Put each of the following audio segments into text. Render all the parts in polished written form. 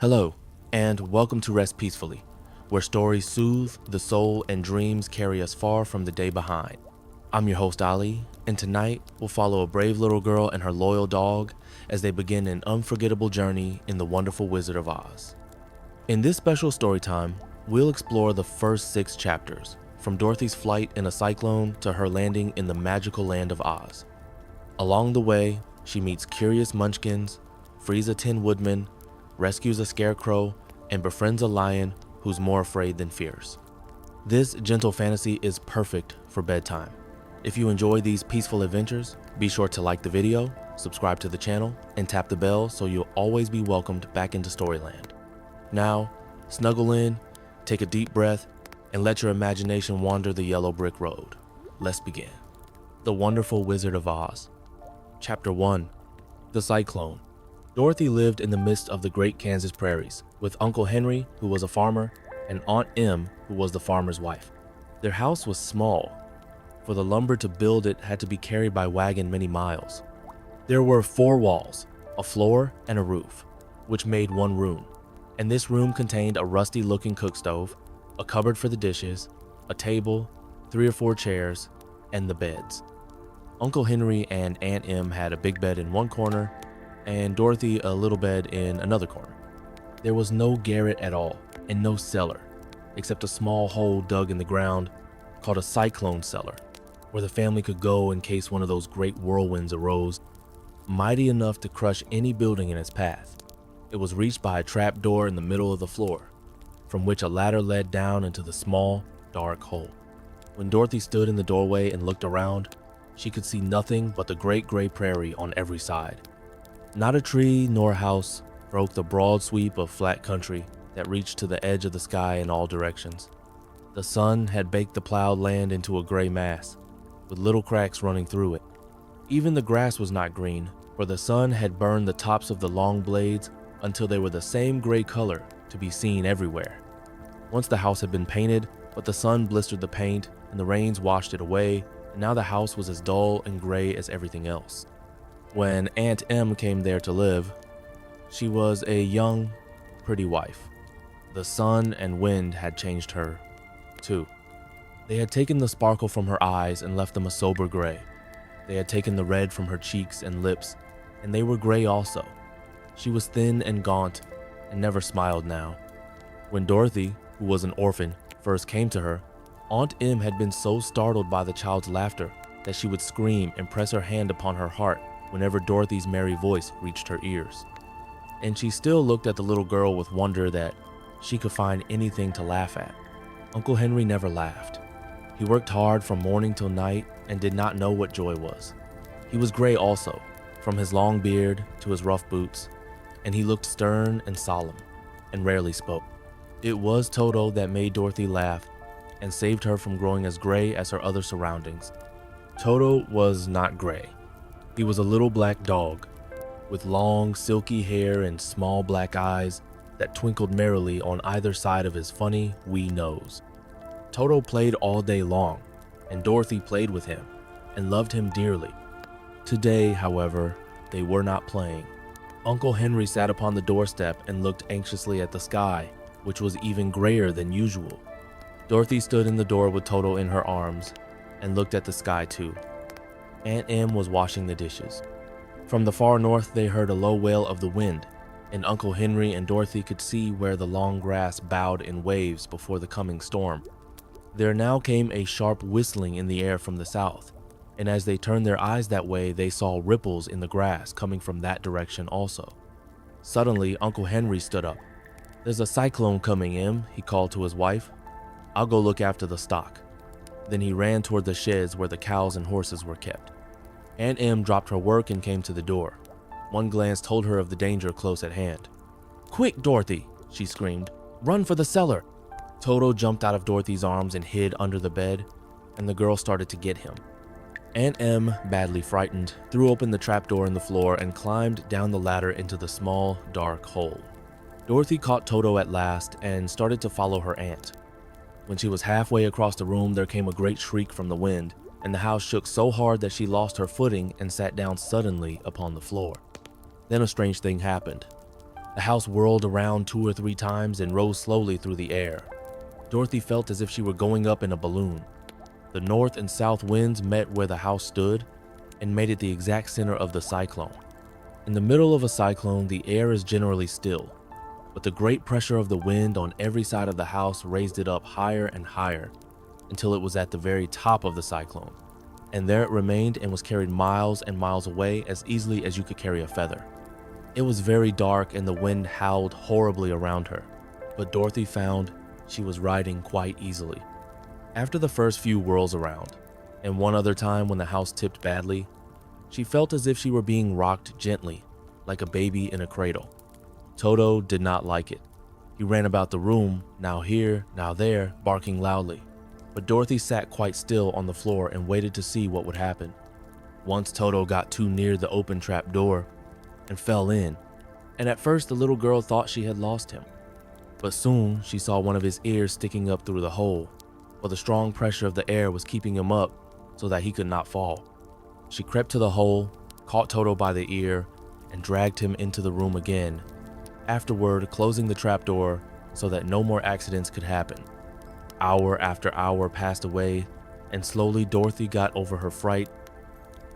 Hello, and welcome to Rest Peacefully, where stories soothe the soul and dreams carry us far from the day behind. I'm your host Ali, and tonight we'll follow a brave little girl and her loyal dog as they begin an unforgettable journey in the wonderful Wizard of Oz. In this special story time, we'll explore the first 6 chapters, from Dorothy's flight in a cyclone to her landing in the magical land of Oz. Along the way, she meets curious munchkins, frees a Tin Woodman, rescues a Scarecrow, and befriends a lion who's more afraid than fierce. This gentle fantasy is perfect for bedtime. If you enjoy these peaceful adventures, be sure to like the video, subscribe to the channel, and tap the bell so you'll always be welcomed back into Storyland. Now, snuggle in, take a deep breath, and let your imagination wander the yellow brick road. Let's begin. The Wonderful Wizard of Oz. Chapter 1. The Cyclone. Dorothy lived in the midst of the great Kansas prairies, with Uncle Henry, who was a farmer, and Aunt Em, who was the farmer's wife. Their house was small, for the lumber to build it had to be carried by wagon many miles. There were 4 walls, a floor, and a roof, which made one room, and this room contained a rusty-looking cook stove, a cupboard for the dishes, a table, 3 or 4 chairs, and the beds. Uncle Henry and Aunt Em had a big bed in one corner, and Dorothy a little bed in another corner. There was no garret at all, and no cellar, except a small hole dug in the ground called a cyclone cellar, where the family could go in case one of those great whirlwinds arose, mighty enough to crush any building in its path. It was reached by a trap door in the middle of the floor, from which a ladder led down into the small, dark hole. When Dorothy stood in the doorway and looked around, she could see nothing but the great gray prairie on every side. Not a tree nor a house broke the broad sweep of flat country that reached to the edge of the sky in all directions. The sun had baked the plowed land into a gray mass, with little cracks running through it. Even the grass was not green, for the sun had burned the tops of the long blades until they were the same gray color to be seen everywhere. Once the house had been painted, but the sun blistered the paint and the rains washed it away, and now the house was as dull and gray as everything else. When Aunt Em came there to live, she was a young, pretty wife. The sun and wind had changed her, too. They had taken the sparkle from her eyes and left them a sober gray. They had taken the red from her cheeks and lips, and they were gray also. She was thin and gaunt, and never smiled now. When Dorothy, who was an orphan, first came to her, Aunt Em had been so startled by the child's laughter that she would scream and press her hand upon her heart whenever Dorothy's merry voice reached her ears. And she still looked at the little girl with wonder that she could find anything to laugh at. Uncle Henry never laughed. He worked hard from morning till night and did not know what joy was. He was gray also, from his long beard to his rough boots, and he looked stern and solemn, and rarely spoke. It was Toto that made Dorothy laugh and saved her from growing as gray as her other surroundings. Toto was not gray. He was a little black dog, with long, silky hair and small black eyes that twinkled merrily on either side of his funny, wee nose. Toto played all day long, and Dorothy played with him and loved him dearly. Today, however, they were not playing. Uncle Henry sat upon the doorstep and looked anxiously at the sky, which was even grayer than usual. Dorothy stood in the door with Toto in her arms and looked at the sky too. Aunt Em was washing the dishes. From the far north they heard a low wail of the wind, and Uncle Henry and Dorothy could see where the long grass bowed in waves before the coming storm. There now came a sharp whistling in the air from the south, and as they turned their eyes that way they saw ripples in the grass coming from that direction also. Suddenly Uncle Henry stood up. "There's a cyclone coming, Em," he called to his wife. "I'll go look after the stock." Then he ran toward the sheds where the cows and horses were kept. Aunt Em dropped her work and came to the door. One glance told her of the danger close at hand. "Quick, Dorothy!" she screamed. "Run for the cellar!" Toto jumped out of Dorothy's arms and hid under the bed, and the girl started to get him. Aunt Em, badly frightened, threw open the trapdoor in the floor and climbed down the ladder into the small, dark hole. Dorothy caught Toto at last and started to follow her aunt. When she was halfway across the room, there came a great shriek from the wind, and the house shook so hard that she lost her footing and sat down suddenly upon the floor. Then a strange thing happened. The house whirled around 2 or 3 times and rose slowly through the air. Dorothy felt as if she were going up in a balloon. The north and south winds met where the house stood and made it the exact center of the cyclone. In the middle of a cyclone, the air is generally still, but the great pressure of the wind on every side of the house raised it up higher and higher until it was at the very top of the cyclone, and there it remained and was carried miles and miles away as easily as you could carry a feather. It was very dark and the wind howled horribly around her, but Dorothy found she was riding quite easily. After the first few whirls around, and one other time when the house tipped badly, she felt as if she were being rocked gently, like a baby in a cradle. Toto did not like it. He ran about the room, now here, now there, barking loudly. But Dorothy sat quite still on the floor and waited to see what would happen. Once Toto got too near the open trap door and fell in, and at first the little girl thought she had lost him. But soon she saw one of his ears sticking up through the hole, but the strong pressure of the air was keeping him up so that he could not fall. She crept to the hole, caught Toto by the ear, and dragged him into the room again, afterward closing the trapdoor so that no more accidents could happen. Hour after hour passed away, and slowly Dorothy got over her fright,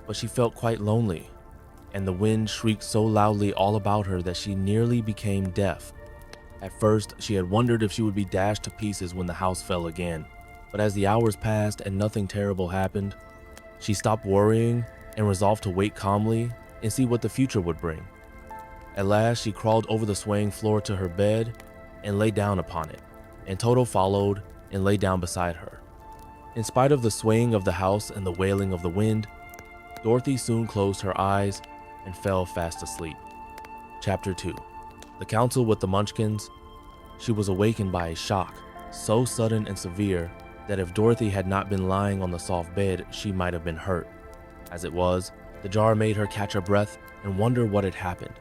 but she felt quite lonely, and the wind shrieked so loudly all about her that she nearly became deaf. At first, she had wondered if she would be dashed to pieces when the house fell again, but as the hours passed and nothing terrible happened, she stopped worrying and resolved to wait calmly and see what the future would bring. At last, she crawled over the swaying floor to her bed and lay down upon it, and Toto followed and lay down beside her. In spite of the swaying of the house and the wailing of the wind, Dorothy soon closed her eyes and fell fast asleep. Chapter 2. The Council with the Munchkins. She was awakened by a shock, so sudden and severe that if Dorothy had not been lying on the soft bed, she might have been hurt. As it was, the jar made her catch her breath and wonder what had happened,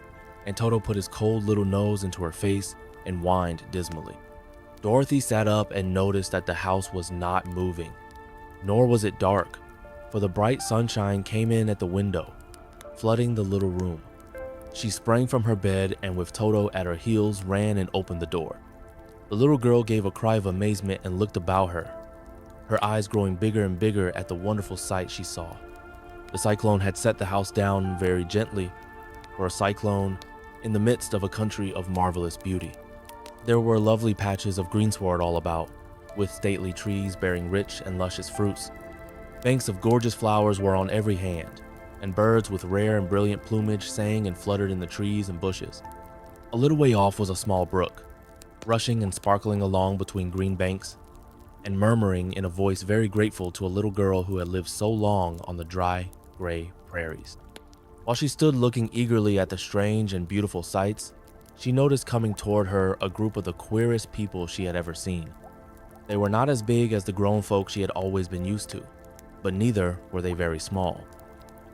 and Toto put his cold little nose into her face and whined dismally. Dorothy sat up and noticed that the house was not moving, nor was it dark, for the bright sunshine came in at the window, flooding the little room. She sprang from her bed and with Toto at her heels ran and opened the door. The little girl gave a cry of amazement and looked about her, her eyes growing bigger and bigger at the wonderful sight she saw. The cyclone had set the house down very gently, for a cyclone in the midst of a country of marvelous beauty. There were lovely patches of greensward all about, with stately trees bearing rich and luscious fruits. Banks of gorgeous flowers were on every hand, and birds with rare and brilliant plumage sang and fluttered in the trees and bushes. A little way off was a small brook, rushing and sparkling along between green banks, and murmuring in a voice very grateful to a little girl who had lived so long on the dry, gray prairies. While she stood looking eagerly at the strange and beautiful sights, she noticed coming toward her a group of the queerest people she had ever seen. They were not as big as the grown folk she had always been used to, but neither were they very small.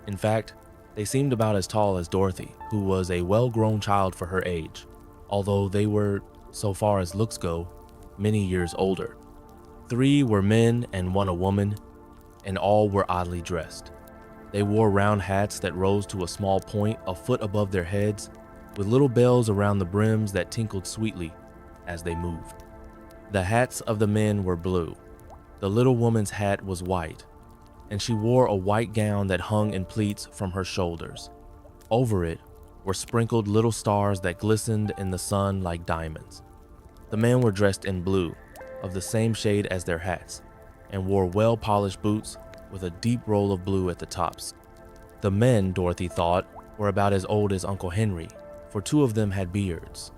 In fact, they seemed about as tall as Dorothy, who was a well-grown child for her age, although they were, so far as looks go, many years older. 3 were men and 1 a woman, and all were oddly dressed. They wore round hats that rose to a small point a foot above their heads, with little bells around the brims that tinkled sweetly as they moved. The hats of the men were blue. The little woman's hat was white, and she wore a white gown that hung in pleats from her shoulders. Over it were sprinkled little stars that glistened in the sun like diamonds. The men were dressed in blue, of the same shade as their hats, and wore well-polished boots with a deep roll of blue at the tops. The men, Dorothy thought, were about as old as Uncle Henry, for 2 of them had beards,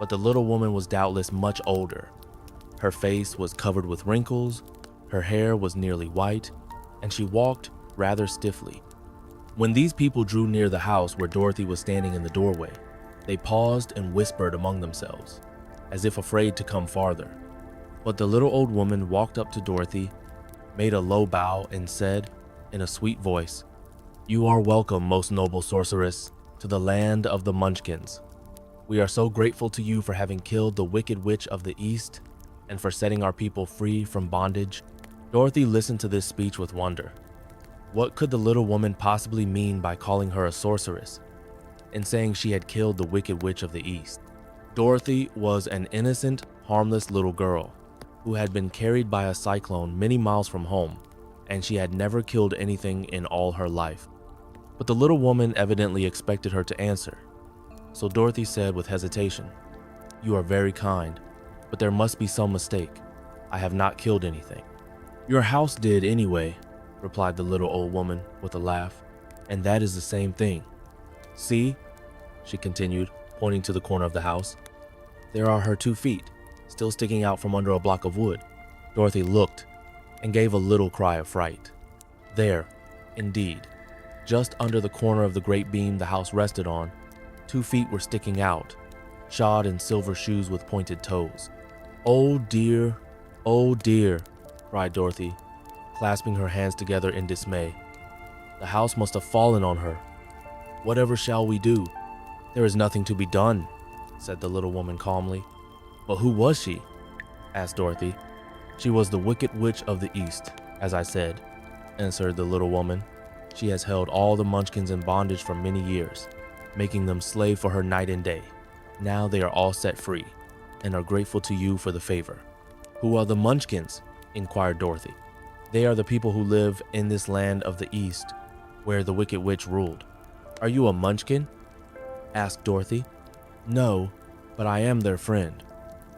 but the little woman was doubtless much older. Her face was covered with wrinkles, her hair was nearly white, and she walked rather stiffly. When these people drew near the house where Dorothy was standing in the doorway, they paused and whispered among themselves, as if afraid to come farther. But the little old woman walked up to Dorothy, made a low bow, and said, in a sweet voice, "You are welcome, most noble sorceress, to the land of the Munchkins. We are so grateful to you for having killed the wicked witch of the East and for setting our people free from bondage." Dorothy listened to this speech with wonder. What could the little woman possibly mean by calling her a sorceress and saying she had killed the wicked witch of the East? Dorothy was an innocent, harmless little girl who had been carried by a cyclone many miles from home, and she had never killed anything in all her life. But the little woman evidently expected her to answer. So Dorothy said with hesitation, "You are very kind, but there must be some mistake. I have not killed anything." "Your house did anyway," replied the little old woman with a laugh, "and that is the same thing. See," she continued, pointing to the corner of the house, "there are her 2 feet, still sticking out from under a block of wood." Dorothy looked and gave a little cry of fright. There, indeed, just under the corner of the great beam the house rested on, 2 feet were sticking out, shod in silver shoes with pointed toes. "Oh dear, oh dear," cried Dorothy, clasping her hands together in dismay. "The house must have fallen on her. Whatever shall we do?" "There is nothing to be done," said the little woman calmly. "But who was she?" asked Dorothy. "She was the Wicked Witch of the East, as I said," answered the little woman. "She has held all the Munchkins in bondage for many years, making them slave for her night and day. Now they are all set free, and are grateful to you for the favor." "Who are the Munchkins?" inquired Dorothy. "They are the people who live in this land of the East, where the Wicked Witch ruled." "Are you a Munchkin?" asked Dorothy. "No, but I am their friend,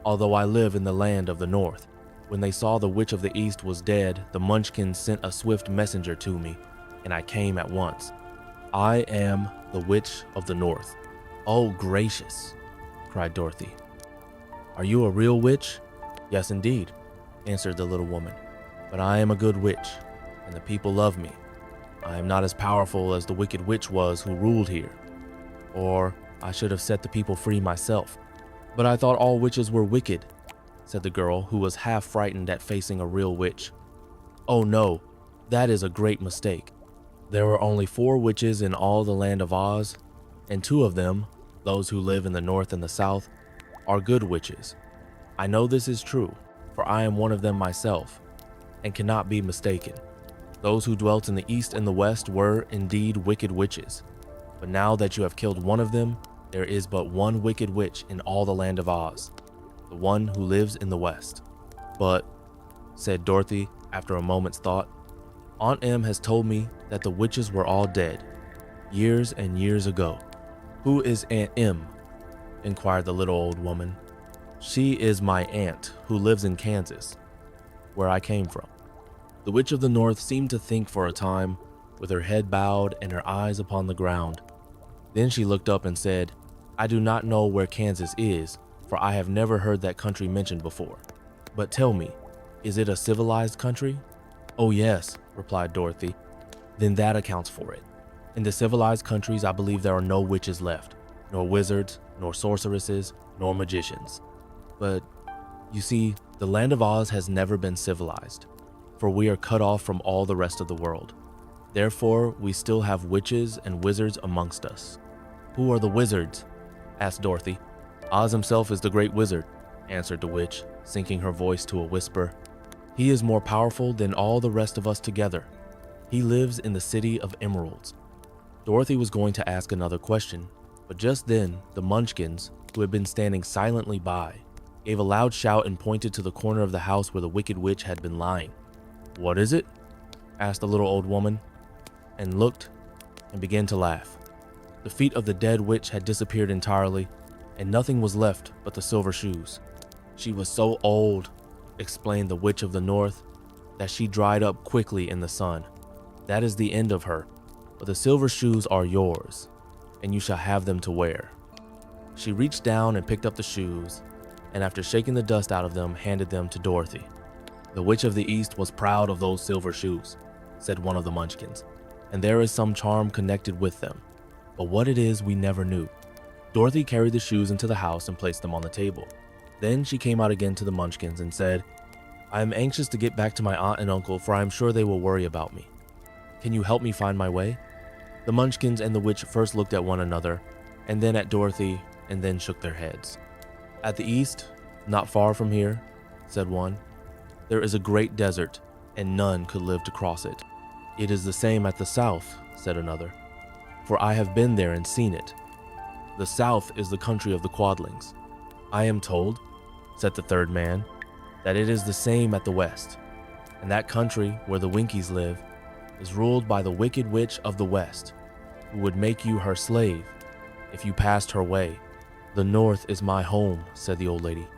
although I live in the land of the North. When they saw the Witch of the East was dead, the Munchkins sent a swift messenger to me, and I came at once. I am the Witch of the North." "Oh, gracious," cried Dorothy. "Are you a real witch?" "Yes, indeed," answered the little woman. "But I am a good witch, and the people love me. I am not as powerful as the Wicked Witch was who ruled here, or I should have set the people free myself." "But I thought all witches were wicked," said the girl, who was half frightened at facing a real witch. "Oh no, that is a great mistake. There were only 4 witches in all the land of Oz, and 2 of them, those who live in the North and the South, are good witches. I know this is true, for I am one of them myself, and cannot be mistaken. Those who dwelt in the East and the West were indeed wicked witches, but now that you have killed one of them, there is but one wicked witch in all the land of Oz, the one who lives in the West." "But," said Dorothy after a moment's thought, "Aunt Em has told me that the witches were all dead, years and years ago." "Who is Aunt Em?" inquired the little old woman. "She is my aunt who lives in Kansas, where I came from." The Witch of the North seemed to think for a time, with her head bowed and her eyes upon the ground. Then she looked up and said, "I do not know where Kansas is, for I have never heard that country mentioned before. But tell me, is it a civilized country?" "Oh yes," replied Dorothy. "Then that accounts for it. In the civilized countries, I believe there are no witches left, nor wizards, nor sorceresses, nor magicians. But, you see, the land of Oz has never been civilized, for we are cut off from all the rest of the world. Therefore, we still have witches and wizards amongst us." "Who are the wizards?" asked Dorothy. "Oz himself is the great wizard," answered the witch, sinking her voice to a whisper. "He is more powerful than all the rest of us together. He lives in the city of emeralds." Dorothy was going to ask another question, but just then the Munchkins, who had been standing silently by, gave a loud shout and pointed to the corner of the house where the Wicked Witch had been lying. "What is it?" asked the little old woman, and looked and began to laugh. The feet of the dead witch had disappeared entirely, and nothing was left but the silver shoes. "She was so old," explained the Witch of the North, "that she dried up quickly in the sun. That is the end of her, but the silver shoes are yours, and you shall have them to wear." She reached down and picked up the shoes, and after shaking the dust out of them, handed them to Dorothy. "The Witch of the East was proud of those silver shoes," said one of the Munchkins, "and there is some charm connected with them, but what it is we never knew." Dorothy carried the shoes into the house and placed them on the table. Then she came out again to the Munchkins and said, "I am anxious to get back to my aunt and uncle, for I am sure they will worry about me. Can you help me find my way?" The Munchkins and the witch first looked at one another, and then at Dorothy, and then shook their heads. "At the east, not far from here," said one, "there is a great desert, and none could live to cross it." "It is the same at the south," said another, "for I have been there and seen it. The south is the country of the Quadlings. I am told, said the third man, that it is the same at the west, and that country where the Winkies live is ruled by the wicked witch of the west, who would make you her slave if you passed her way. The north is my home, said the old lady,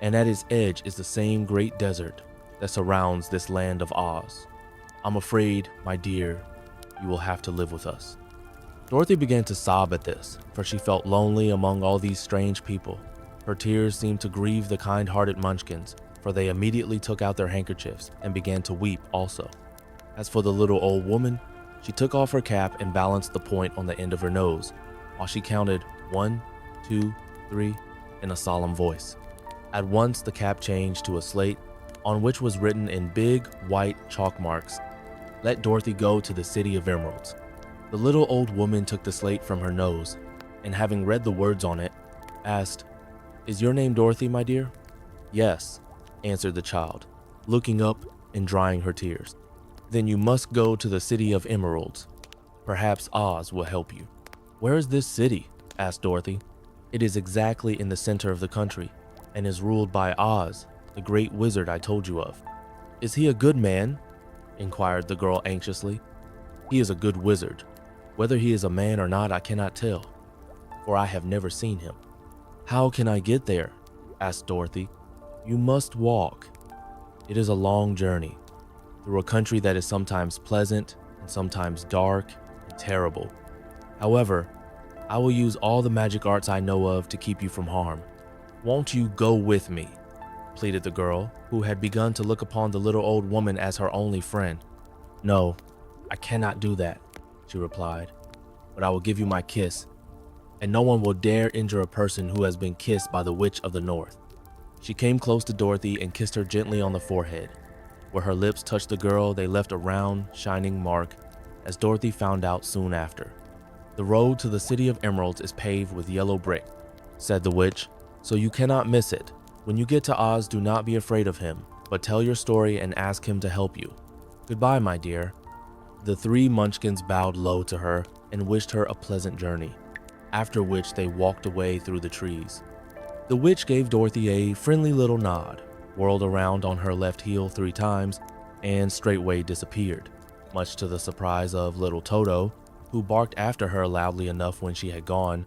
and at its edge is the same great desert that surrounds this land of Oz. I'm afraid, my dear, you will have to live with us. Dorothy began to sob at this, for she felt lonely among all these strange people. Her tears seemed to grieve the kind-hearted Munchkins, for they immediately took out their handkerchiefs and began to weep also. As for the little old woman, she took off her cap and balanced the point on the end of her nose, while she counted 1, 2, 3 in a solemn voice. At once the cap changed to a slate on which was written in big white chalk marks, "Let Dorothy go to the City of Emeralds." The little old woman took the slate from her nose, and having read the words on it, asked, "Is your name Dorothy, my dear?" "Yes," answered the child, looking up and drying her tears. "Then you must go to the City of Emeralds. Perhaps Oz will help you." "Where is this city?" asked Dorothy. "It is exactly in the center of the country, and is ruled by Oz, the great wizard I told you of." "Is he a good man?" inquired the girl anxiously. "He is a good wizard. Whether he is a man or not, I cannot tell, for I have never seen him." "How can I get there?" asked Dorothy. "You must walk. It is a long journey, through a country that is sometimes pleasant and sometimes dark and terrible. However, I will use all the magic arts I know of to keep you from harm. Won't you go with me?" pleaded the girl, who had begun to look upon the little old woman as her only friend. "No, I cannot do that," she replied, "but I will give you my kiss, and no one will dare injure a person who has been kissed by the Witch of the North." She came close to Dorothy and kissed her gently on the forehead. Where her lips touched the girl, they left a round, shining mark, as Dorothy found out soon after. "The road to the City of Emeralds is paved with yellow brick," said the witch, "so you cannot miss it. When you get to Oz, do not be afraid of him, but tell your story and ask him to help you. Goodbye, my dear." The three Munchkins bowed low to her and wished her a pleasant journey, after which they walked away through the trees. The witch gave Dorothy a friendly little nod, whirled around on her left heel 3 times, and straightway disappeared, much to the surprise of little Toto, who barked after her loudly enough when she had gone,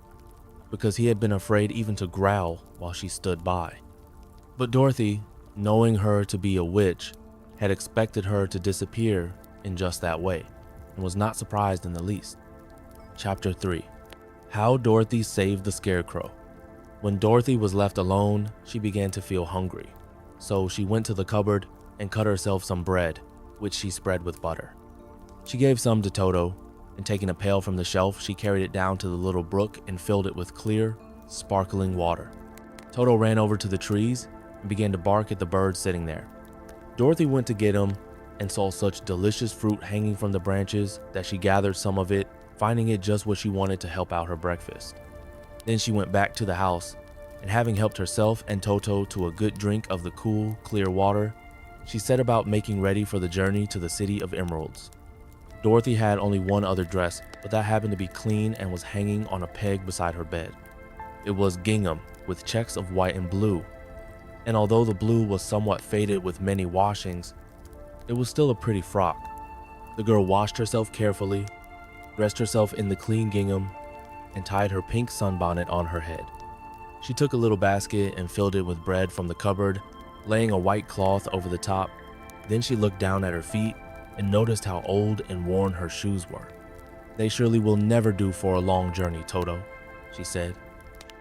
because he had been afraid even to growl while she stood by. But Dorothy, knowing her to be a witch, had expected her to disappear in just that way, and was not surprised in the least. Chapter 3. How Dorothy Saved the Scarecrow. When Dorothy was left alone, she began to feel hungry, so she went to the cupboard and cut herself some bread, which she spread with butter. She gave some to Toto, and taking a pail from the shelf, she carried it down to the little brook and filled it with clear, sparkling water. Toto ran over to the trees and began to bark at the birds sitting there. Dorothy went to get him and saw such delicious fruit hanging from the branches that she gathered some of it, finding it just what she wanted to help out her breakfast. Then she went back to the house, and having helped herself and Toto to a good drink of the cool, clear water, she set about making ready for the journey to the City of Emeralds. Dorothy had only one other dress, but that happened to be clean and was hanging on a peg beside her bed. It was gingham with checks of white and blue, and although the blue was somewhat faded with many washings, it was still a pretty frock. The girl washed herself carefully, dressed herself in the clean gingham, and tied her pink sunbonnet on her head. She took a little basket and filled it with bread from the cupboard, laying a white cloth over the top. Then she looked down at her feet and noticed how old and worn her shoes were. "They surely will never do for a long journey, Toto," she said.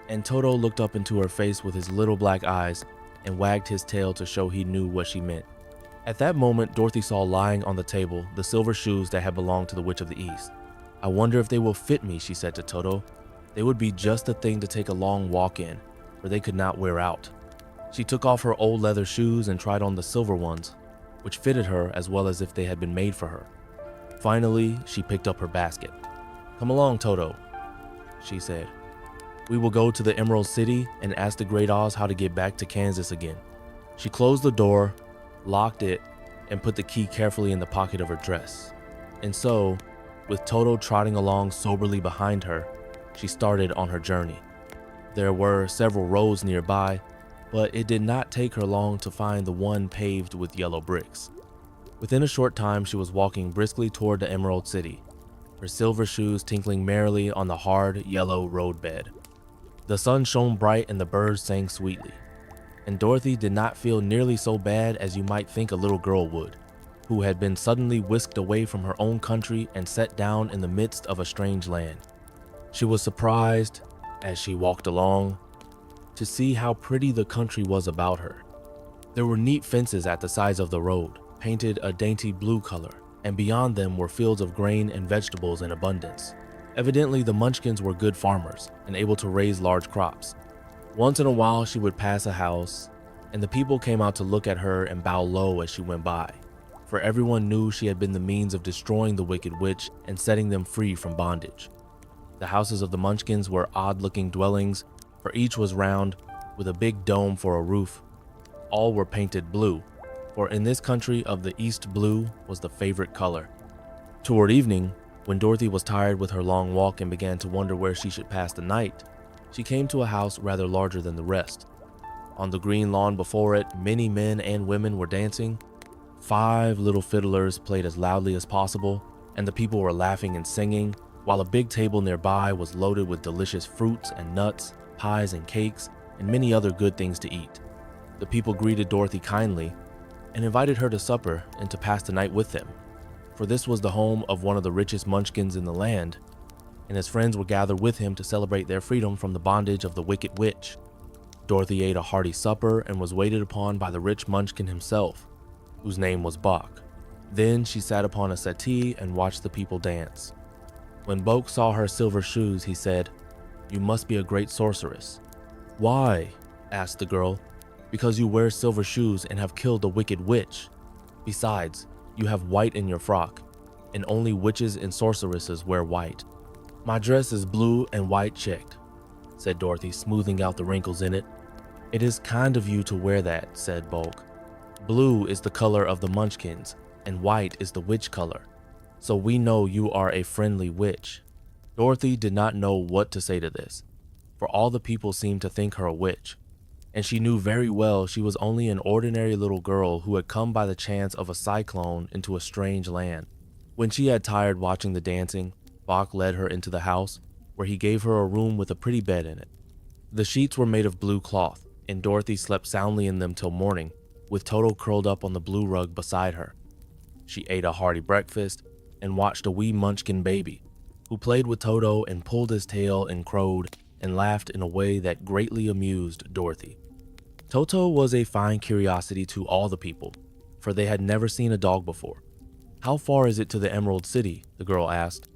And Toto looked up into her face with his little black eyes and wagged his tail to show he knew what she meant. At that moment, Dorothy saw lying on the table the silver shoes that had belonged to the Witch of the East. "I wonder if they will fit me," she said to Toto. "They would be just the thing to take a long walk in, for they could not wear out." She took off her old leather shoes and tried on the silver ones, which fitted her as well as if they had been made for her. Finally, she picked up her basket. "Come along, Toto," she said. "We will go to the Emerald City and ask the Great Oz how to get back to Kansas again." She closed the door, locked it, and put the key carefully in the pocket of her dress. And so, with Toto trotting along soberly behind her, she started on her journey. There were several roads nearby, but it did not take her long to find the one paved with yellow bricks. Within a short time, she was walking briskly toward the Emerald City, her silver shoes tinkling merrily on the hard, yellow roadbed. The sun shone bright and the birds sang sweetly, and Dorothy did not feel nearly so bad as you might think a little girl would, who had been suddenly whisked away from her own country and set down in the midst of a strange land. She was surprised, as she walked along, to see how pretty the country was about her. There were neat fences at the sides of the road, painted a dainty blue color, and beyond them were fields of grain and vegetables in abundance. Evidently, the Munchkins were good farmers and able to raise large crops. Once in a while, she would pass a house, and the people came out to look at her and bow low as she went by, for everyone knew she had been the means of destroying the Wicked Witch and setting them free from bondage. The houses of the Munchkins were odd-looking dwellings, for each was round, with a big dome for a roof. All were painted blue, for in this country of the East, blue was the favorite color. Toward evening, when Dorothy was tired with her long walk and began to wonder where she should pass the night, she came to a house rather larger than the rest. On the green lawn before it, many men and women were dancing. 5 little fiddlers played as loudly as possible, and the people were laughing and singing, while a big table nearby was loaded with delicious fruits and nuts, pies and cakes, and many other good things to eat. The people greeted Dorothy kindly and invited her to supper and to pass the night with them, for this was the home of one of the richest Munchkins in the land, and his friends were gathered with him to celebrate their freedom from the bondage of the Wicked Witch. Dorothy ate a hearty supper and was waited upon by the rich Munchkin himself, whose name was Bok. Then she sat upon a settee and watched the people dance. When Bok saw her silver shoes, he said, "You must be a great sorceress." "Why?" asked the girl. "Because you wear silver shoes and have killed the Wicked Witch. Besides, you have white in your frock, and only witches and sorceresses wear white." "My dress is blue and white checked," said Dorothy, smoothing out the wrinkles in it. "It is kind of you to wear that," said Bulk. "Blue is the color of the Munchkins, and white is the witch color, so we know you are a friendly witch." Dorothy did not know what to say to this, for all the people seemed to think her a witch, and she knew very well she was only an ordinary little girl who had come by the chance of a cyclone into a strange land. When she had tired watching the dancing, Bok led her into the house, where he gave her a room with a pretty bed in it. The sheets were made of blue cloth, and Dorothy slept soundly in them till morning, with Toto curled up on the blue rug beside her. She ate a hearty breakfast and watched a wee Munchkin baby, who played with Toto and pulled his tail and crowed and laughed in a way that greatly amused Dorothy. Toto was a fine curiosity to all the people, for they had never seen a dog before. "How far is it to the Emerald City?" the girl asked.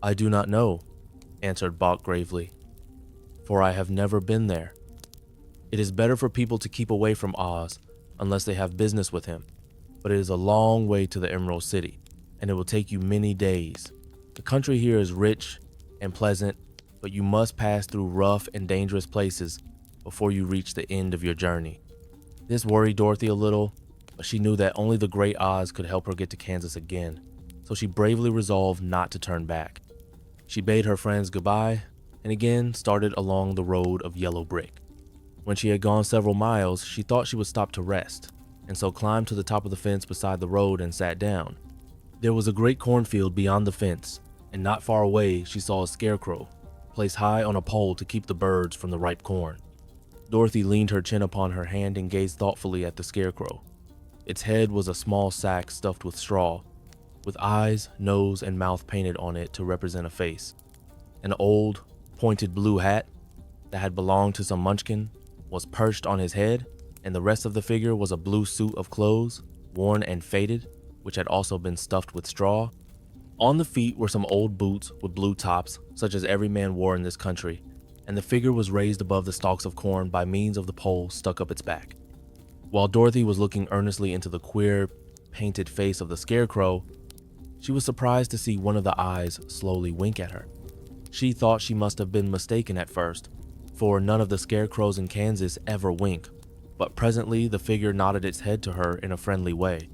"I do not know," answered Bok gravely, "for I have never been there. It is better for people to keep away from Oz, unless they have business with him, but it is a long way to the Emerald City, and it will take you many days. The country here is rich and pleasant, but you must pass through rough and dangerous places before you reach the end of your journey." This worried Dorothy a little, but she knew that only the great Oz could help her get to Kansas again, so she bravely resolved not to turn back. She bade her friends goodbye and again started along the road of yellow brick. When she had gone several miles, she thought she would stop to rest, and so climbed to the top of the fence beside the road and sat down. There was a great cornfield beyond the fence, and not far away she saw a scarecrow, placed high on a pole to keep the birds from the ripe corn. Dorothy leaned her chin upon her hand and gazed thoughtfully at the scarecrow. Its head was a small sack stuffed with straw, with eyes, nose, and mouth painted on it to represent a face. An old, pointed blue hat that had belonged to some Munchkin was perched on his head, and the rest of the figure was a blue suit of clothes, worn and faded, which had also been stuffed with straw. On the feet were some old boots with blue tops, such as every man wore in this country, and the figure was raised above the stalks of corn by means of the pole stuck up its back. While Dorothy was looking earnestly into the queer, painted face of the scarecrow, she was surprised to see one of the eyes slowly wink at her. She thought she must have been mistaken at first, for none of the scarecrows in Kansas ever wink, but presently the figure nodded its head to her in a friendly way.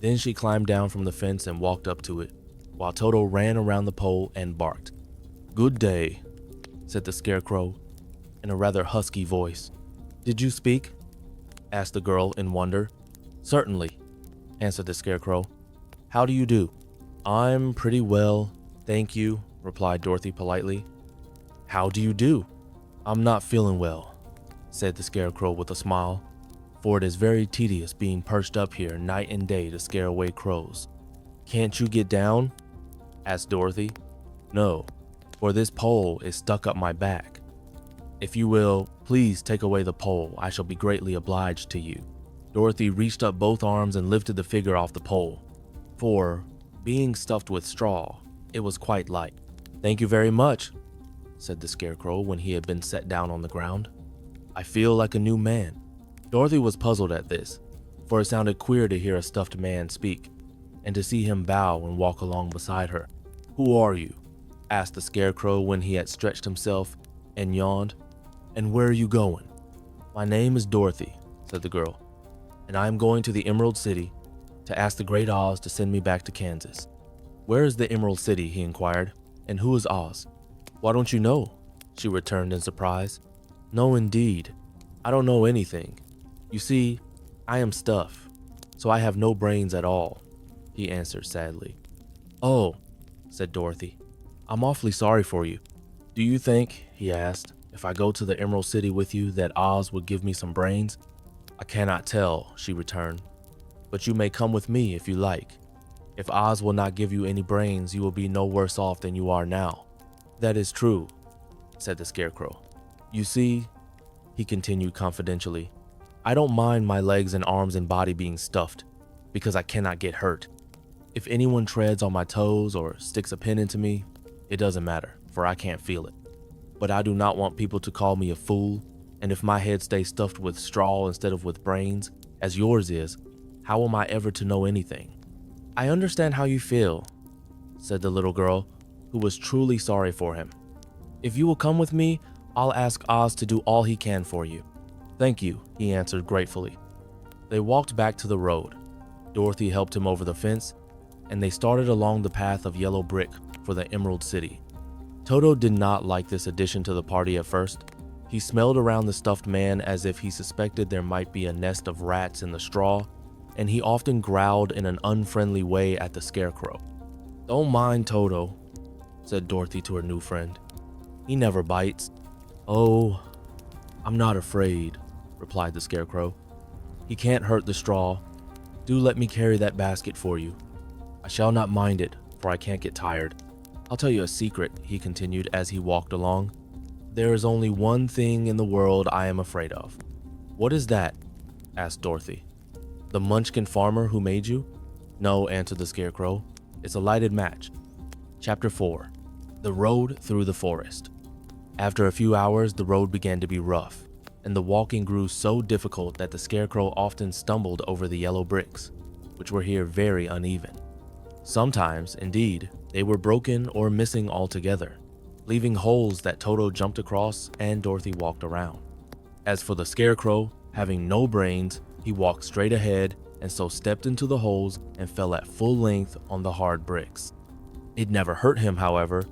Then she climbed down from the fence and walked up to it, while Toto ran around the pole and barked. "Good day," said the scarecrow, in a rather husky voice. "Did you speak?" asked the girl in wonder. "Certainly," answered the Scarecrow. "How do you do?" "I'm pretty well, thank you," replied Dorothy politely. "How do you do?" "I'm not feeling well," said the Scarecrow with a smile, "for it is very tedious being perched up here night and day to scare away crows." "Can't you get down?" asked Dorothy. "No, for this pole is stuck up my back. If you will, please take away the pole. I shall be greatly obliged to you." Dorothy reached up both arms and lifted the figure off the pole, for, being stuffed with straw, it was quite light. "Thank you very much," said the Scarecrow when he had been set down on the ground. "I feel like a new man." Dorothy was puzzled at this, for it sounded queer to hear a stuffed man speak, and to see him bow and walk along beside her. "Who are you?" asked the Scarecrow when he had stretched himself and yawned. "And where are you going?" "My name is Dorothy," said the girl, "and I am going to the Emerald City to ask the Great Oz to send me back to Kansas." "Where is the Emerald City?" he inquired, "and who is Oz?" "Why don't you know?" she returned in surprise. "No, indeed. I don't know anything. You see, I am stuff, so I have no brains at all," he answered sadly. "Oh," said Dorothy, "I'm awfully sorry for you. Do you think," he asked, "if I go to the Emerald City with you that Oz would give me some brains?" "I cannot tell," she returned, "but you may come with me if you like. If Oz will not give you any brains, you will be no worse off than you are now." "That is true," said the Scarecrow. "You see," he continued confidentially, "I don't mind my legs and arms and body being stuffed, because I cannot get hurt. If anyone treads on my toes or sticks a pin into me, it doesn't matter, for I can't feel it. But I do not want people to call me a fool, and if my head stays stuffed with straw instead of with brains, as yours is, how am I ever to know anything?" "I understand how you feel," said the little girl, who was truly sorry for him. "If you will come with me, I'll ask Oz to do all he can for you." "Thank you," he answered gratefully. They walked back to the road. Dorothy helped him over the fence, and they started along the path of yellow brick for the Emerald City. Toto did not like this addition to the party at first. He smelled around the stuffed man as if he suspected there might be a nest of rats in the straw, and he often growled in an unfriendly way at the Scarecrow. "Don't mind Toto," said Dorothy to her new friend. "He never bites." "Oh, I'm not afraid," replied the Scarecrow. "He can't hurt the straw. Do let me carry that basket for you. I shall not mind it, for I can't get tired. I'll tell you a secret," he continued as he walked along. "There is only one thing in the world I am afraid of." "What is that?" asked Dorothy. "The Munchkin farmer who made you?" "No," answered the Scarecrow. "It's a lighted match." Chapter 4. The Road Through the Forest. After a few hours, the road began to be rough, and the walking grew so difficult that the Scarecrow often stumbled over the yellow bricks, which were here very uneven. Sometimes, indeed, they were broken or missing altogether, leaving holes that Toto jumped across and Dorothy walked around. As for the Scarecrow, having no brains, he walked straight ahead and so stepped into the holes and fell at full length on the hard bricks. It never hurt him, however,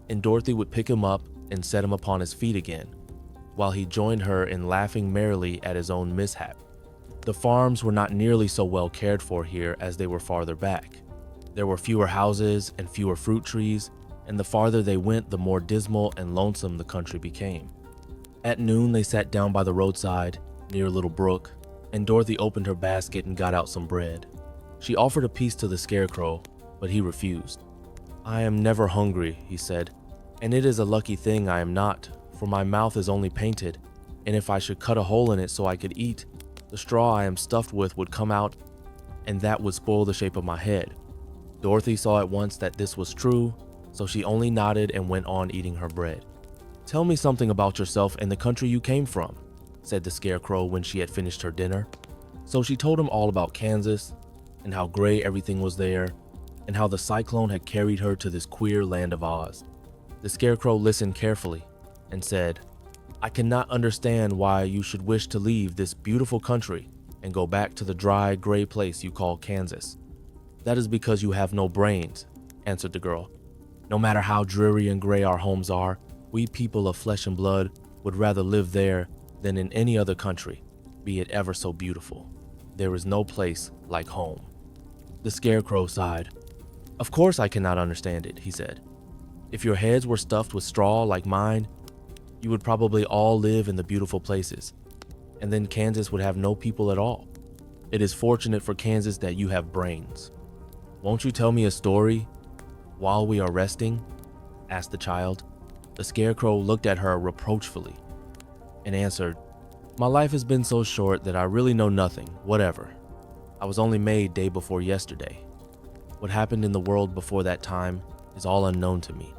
and Dorothy would pick him up and set him upon his feet again, while he joined her in laughing merrily at his own mishap. The farms were not nearly so well cared for here as they were farther back. There were fewer houses and fewer fruit trees, and the farther they went, the more dismal and lonesome the country became. At noon, they sat down by the roadside, near a little brook, and Dorothy opened her basket and got out some bread. She offered a piece to the Scarecrow, but he refused. "I am never hungry," he said, "and it is a lucky thing I am not, for my mouth is only painted, and if I should cut a hole in it so I could eat, the straw I am stuffed with would come out, and that would spoil the shape of my head." Dorothy saw at once that this was true, so she only nodded and went on eating her bread. "Tell me something about yourself and the country you came from," said the Scarecrow when she had finished her dinner. So she told him all about Kansas, and how gray everything was there, and how the cyclone had carried her to this queer land of Oz. The Scarecrow listened carefully and said, "I cannot understand why you should wish to leave this beautiful country and go back to the dry, gray place you call Kansas." "That is because you have no brains," answered the girl. "No matter how dreary and gray our homes are, we people of flesh and blood would rather live there than in any other country, be it ever so beautiful. There is no place like home." The Scarecrow sighed. "Of course I cannot understand it," he said. "If your heads were stuffed with straw like mine, you would probably all live in the beautiful places, and then Kansas would have no people at all. It is fortunate for Kansas that you have brains. Won't you tell me a story while we are resting?" asked the child. The Scarecrow looked at her reproachfully and answered, "My life has been so short that I really know nothing, whatever. I was only made day before yesterday. What happened in the world before that time is all unknown to me.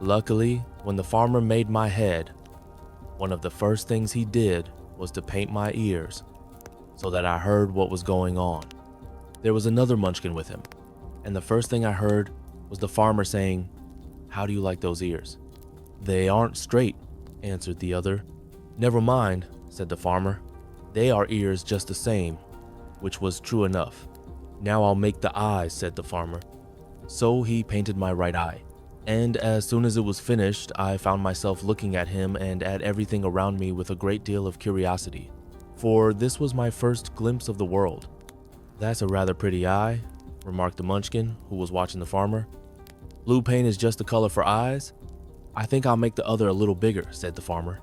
Luckily, when the farmer made my head, one of the first things he did was to paint my ears so that I heard what was going on. There was another munchkin with him, and the first thing I heard was the farmer saying, 'How do you like those ears?' 'They aren't straight,' answered the other. 'Never mind,' said the farmer. 'They are ears just the same,' which was true enough. 'Now I'll make the eyes,' said the farmer. So he painted my right eye, and as soon as it was finished, I found myself looking at him and at everything around me with a great deal of curiosity, for this was my first glimpse of the world. 'That's a rather pretty eye,' remarked the munchkin, who was watching the farmer. 'Blue paint is just the color for eyes? I think I'll make the other a little bigger,' said the farmer.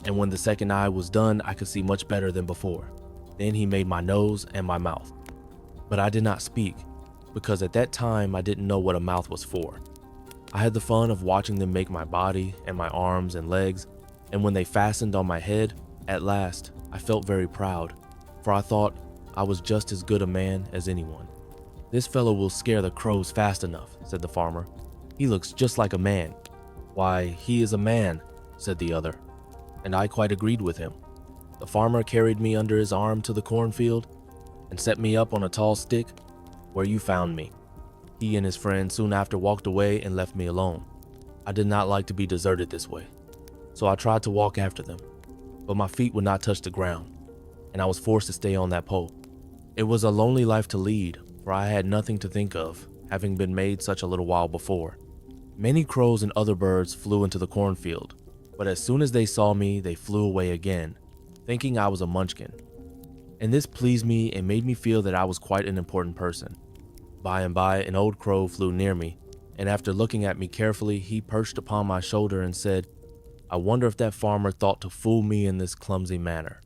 And when the second eye was done, I could see much better than before. Then he made my nose and my mouth. But I did not speak, because at that time I didn't know what a mouth was for. I had the fun of watching them make my body and my arms and legs, and when they fastened on my head, at last, I felt very proud, for I thought I was just as good a man as anyone. 'This fellow will scare the crows fast enough,' said the farmer. 'He looks just like a man.' 'Why, he is a man,' said the other, and I quite agreed with him. The farmer carried me under his arm to the cornfield and set me up on a tall stick where you found me. He and his friend soon after walked away and left me alone. I did not like to be deserted this way, so I tried to walk after them, but my feet would not touch the ground, and I was forced to stay on that pole. It was a lonely life to lead, for I had nothing to think of, having been made such a little while before. Many crows and other birds flew into the cornfield, but as soon as they saw me, they flew away again, thinking I was a munchkin. And this pleased me and made me feel that I was quite an important person. By and by, an old crow flew near me, and after looking at me carefully, he perched upon my shoulder and said, "I wonder if that farmer thought to fool me in this clumsy manner.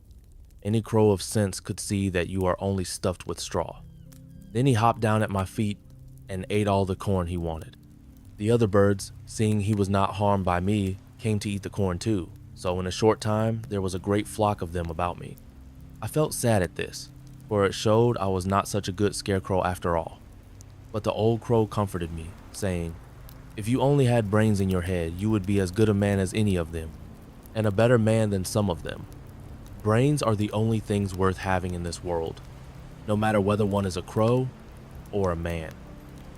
Any crow of sense could see that you are only stuffed with straw." Then he hopped down at my feet and ate all the corn he wanted. The other birds, seeing he was not harmed by me, came to eat the corn too, so in a short time there was a great flock of them about me. I felt sad at this, for it showed I was not such a good scarecrow after all. But the old crow comforted me, saying, "If you only had brains in your head, you would be as good a man as any of them, and a better man than some of them. Brains are the only things worth having in this world, no matter whether one is a crow or a man."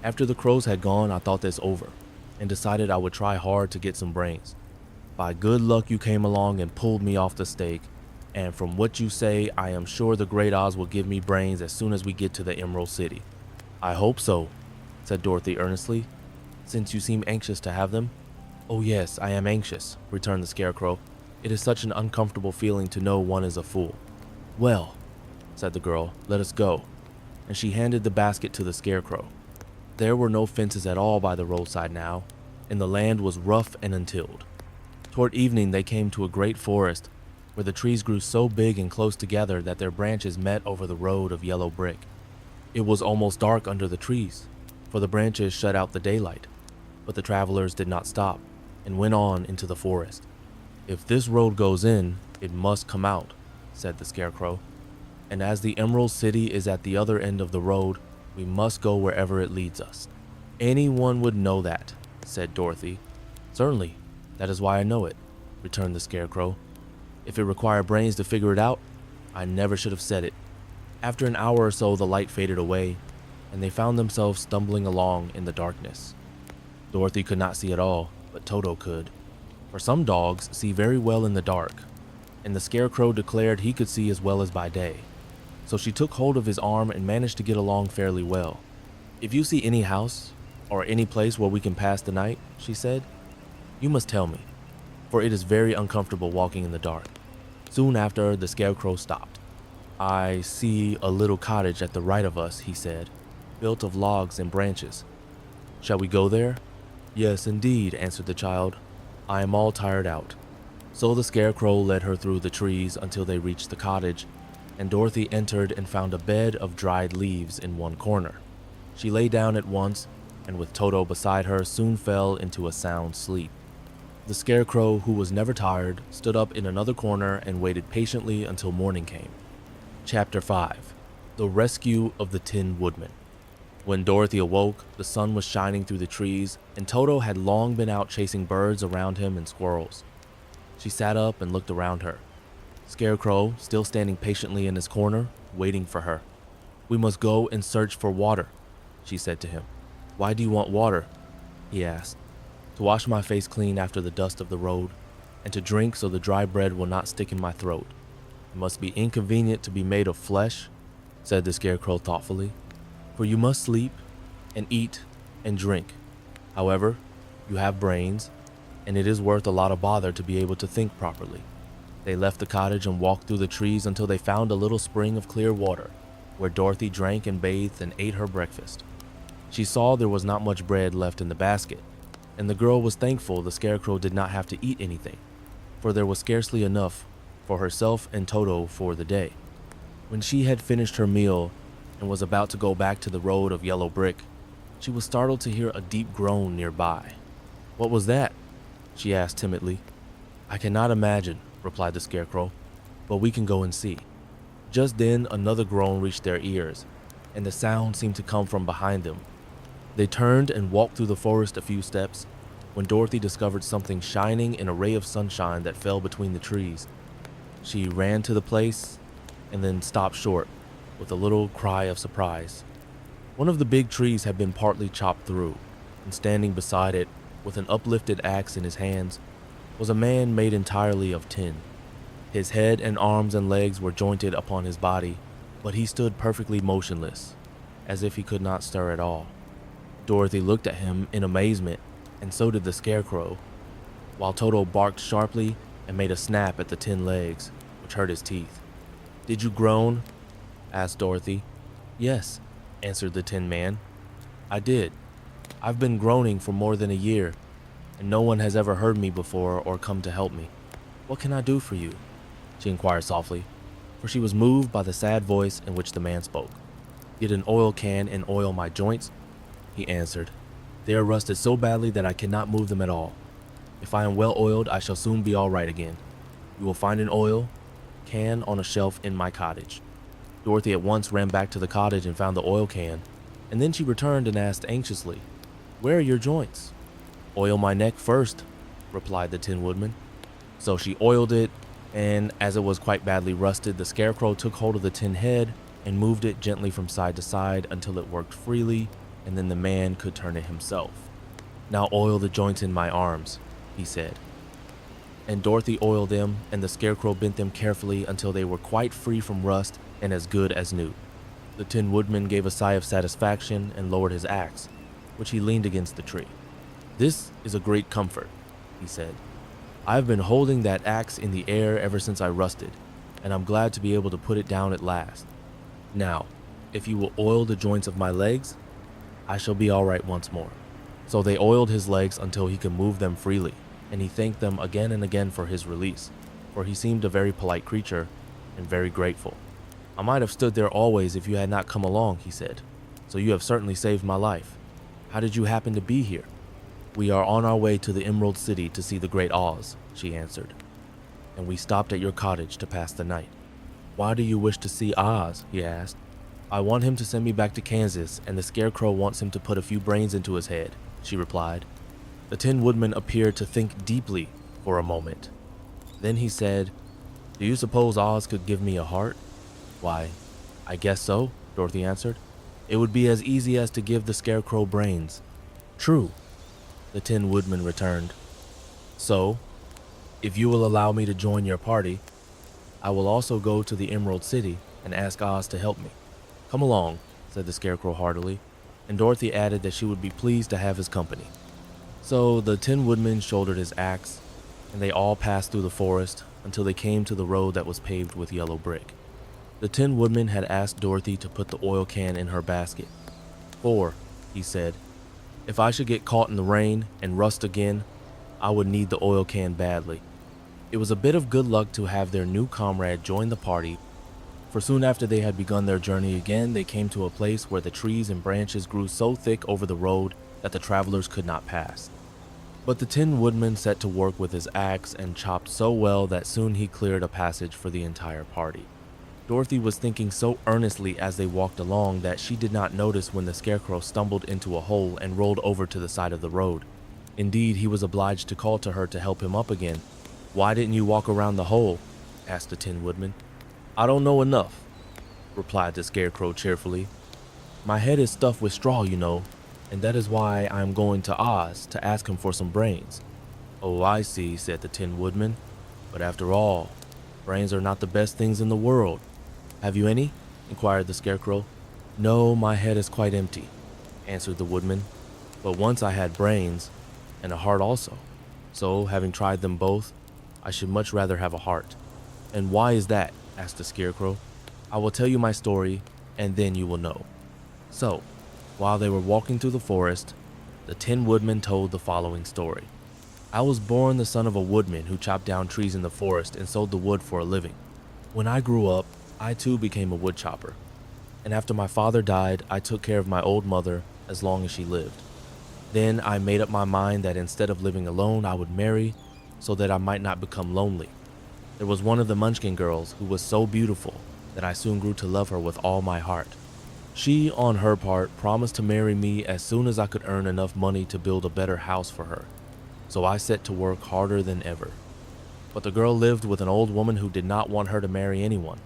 After the crows had gone, I thought this over, and decided I would try hard to get some brains. By good luck you came along and pulled me off the stake, and from what you say, I am sure the Great Oz will give me brains as soon as we get to the Emerald City. "I hope so," said Dorothy earnestly, "since you seem anxious to have them." "Oh yes, I am anxious," returned the Scarecrow. "It is such an uncomfortable feeling to know one is a fool." "Well," said the girl, "let us go," and she handed the basket to the Scarecrow. There were no fences at all by the roadside now, and the land was rough and untilled. Toward evening they came to a great forest, where the trees grew so big and close together that their branches met over the road of yellow brick. It was almost dark under the trees, for the branches shut out the daylight, but the travelers did not stop, and went on into the forest. "If this road goes in, it must come out," said the Scarecrow, "and as the Emerald City is at the other end of the road, we must go wherever it leads us." "Anyone would know that," said Dorothy. "Certainly, that is why I know it," returned the Scarecrow. "If it required brains to figure it out, I never should have said it." After an hour or so, the light faded away, and they found themselves stumbling along in the darkness. Dorothy could not see at all, but Toto could, for some dogs see very well in the dark, and the Scarecrow declared he could see as well as by day. So she took hold of his arm and managed to get along fairly well. "If you see any house, or any place where we can pass the night," she said, "you must tell me. for it is very uncomfortable walking in the dark. Soon after, the Scarecrow stopped. "I see a little cottage at the right of us," he said, "built of logs and branches. Shall we go there?" "Yes, indeed," answered the child. "I am all tired out." So the Scarecrow led her through the trees until they reached the cottage, and Dorothy entered and found a bed of dried leaves in one corner. She lay down at once, and with Toto beside her, soon fell into a sound sleep. The Scarecrow, who was never tired, stood up in another corner and waited patiently until morning came. Chapter 5: The Rescue of the Tin Woodman. When Dorothy awoke, the sun was shining through the trees, and Toto had long been out chasing birds around him and squirrels. She sat up and looked around her. Scarecrow, still standing patiently in his corner, waiting for her. "We must go and search for water," she said to him. "Why do you want water?" he asked. "To wash my face clean after the dust of the road, and to drink so the dry bread will not stick in my throat. It must be inconvenient to be made of flesh," said the Scarecrow thoughtfully, "for you must sleep and eat and drink. However, you have brains, and it is worth a lot of bother to be able to think properly." They left the cottage and walked through the trees until they found a little spring of clear water, where Dorothy drank and bathed and ate her breakfast. She saw there was not much bread left in the basket, and the girl was thankful the Scarecrow did not have to eat anything, for there was scarcely enough for herself and Toto for the day. When she had finished her meal and was about to go back to the road of yellow brick, she was startled to hear a deep groan nearby. "What was that?" she asked timidly. "I cannot imagine," replied the Scarecrow, "but we can go and see." Just then, another groan reached their ears, and the sound seemed to come from behind them. They turned and walked through the forest a few steps, when Dorothy discovered something shining in a ray of sunshine that fell between the trees. She ran to the place and then stopped short with a little cry of surprise. One of the big trees had been partly chopped through, and standing beside it, with an uplifted axe in his hands, was a man made entirely of tin. His head and arms and legs were jointed upon his body, but he stood perfectly motionless, as if he could not stir at all. Dorothy looked at him in amazement, and so did the Scarecrow, while Toto barked sharply and made a snap at the tin legs, which hurt his teeth. "Did you groan?" asked Dorothy. "Yes," answered the Tin Man. "I did. I've been groaning for more than a year, and no one has ever heard me before or come to help me. What can I do for you?" she inquired softly, for she was moved by the sad voice in which the man spoke. "Get an oil can and oil my joints," he answered. "They are rusted so badly that I cannot move them at all. If I am well oiled, I shall soon be all right again. You will find an oil can on a shelf in my cottage." Dorothy at once ran back to the cottage and found the oil can, and then she returned and asked anxiously, "Where are your joints?" "Oil my neck first," replied the Tin Woodman. So she oiled it, and as it was quite badly rusted, the Scarecrow took hold of the tin head and moved it gently from side to side until it worked freely, and then the man could turn it himself. "Now oil the joints in my arms," he said. And Dorothy oiled them, and the Scarecrow bent them carefully until they were quite free from rust and as good as new. The Tin Woodman gave a sigh of satisfaction and lowered his axe, which he leaned against the tree. "This is a great comfort," he said. "I've been holding that axe in the air ever since I rusted, and I'm glad to be able to put it down at last. Now, if you will oil the joints of my legs, I shall be all right once more." So they oiled his legs until he could move them freely, and he thanked them again and again for his release, for he seemed a very polite creature and very grateful. "I might have stood there always if you had not come along," he said, "so you have certainly saved my life. How did you happen to be here?" "We are on our way to the Emerald City to see the Great Oz," she answered, "and we stopped at your cottage to pass the night." "Why do you wish to see Oz?" he asked. "I want him to send me back to Kansas, and the Scarecrow wants him to put a few brains into his head," she replied. The Tin Woodman appeared to think deeply for a moment. Then he said, "Do you suppose Oz could give me a heart?" "Why, I guess so," Dorothy answered. "It would be as easy as to give the Scarecrow brains." "True," the Tin Woodman returned. "So, if you will allow me to join your party, I will also go to the Emerald City and ask Oz to help me." "Come along," said the Scarecrow heartily, and Dorothy added that she would be pleased to have his company. So the Tin Woodman shouldered his axe, and they all passed through the forest until they came to the road that was paved with yellow brick. The Tin Woodman had asked Dorothy to put the oil can in her basket. "For," he said, "if I should get caught in the rain and rust again, I would need the oil can badly." It was a bit of good luck to have their new comrade join the party, for soon after they had begun their journey again, they came to a place where the trees and branches grew so thick over the road that the travelers could not pass. But the Tin Woodman set to work with his axe and chopped so well that soon he cleared a passage for the entire party. Dorothy was thinking so earnestly as they walked along that she did not notice when the Scarecrow stumbled into a hole and rolled over to the side of the road. Indeed, he was obliged to call to her to help him up again. "Why didn't you walk around the hole?" asked the Tin Woodman. "I don't know enough," replied the Scarecrow cheerfully. "My head is stuffed with straw, you know, and that is why I am going to Oz to ask him for some brains." "Oh, I see," said the Tin Woodman. "But after all, brains are not the best things in the world. Have you any?" inquired the Scarecrow. "No, my head is quite empty," answered the Woodman. "But once I had brains, and a heart also. So, having tried them both, I should much rather have a heart." "And why is that?" asked the Scarecrow. "I will tell you my story, and then you will know." So, while they were walking through the forest, the Tin Woodman told the following story. "I was born the son of a woodman who chopped down trees in the forest and sold the wood for a living. When I grew up, I too became a wood chopper. And after my father died, I took care of my old mother as long as she lived. Then I made up my mind that instead of living alone, I would marry so that I might not become lonely. There was one of the Munchkin girls who was so beautiful that I soon grew to love her with all my heart. She, on her part, promised to marry me as soon as I could earn enough money to build a better house for her. So I set to work harder than ever. But the girl lived with an old woman who did not want her to marry anyone,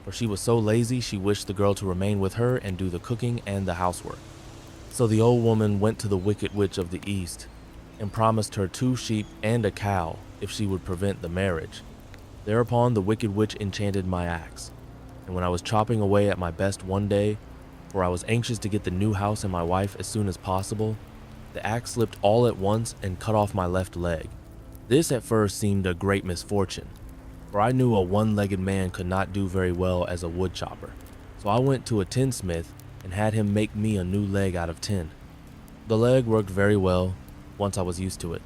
for she was so lazy she wished the girl to remain with her and do the cooking and the housework. So the old woman went to the Wicked Witch of the East and promised her 2 sheep and a cow if she would prevent the marriage. Thereupon the Wicked Witch enchanted my axe, and when I was chopping away at my best one day, for I was anxious to get the new house and my wife as soon as possible, the axe slipped all at once and cut off my left leg. This at first seemed a great misfortune, for I knew a one-legged man could not do very well as a wood chopper. So I went to a tinsmith and had him make me a new leg out of tin. The leg worked very well once I was used to it,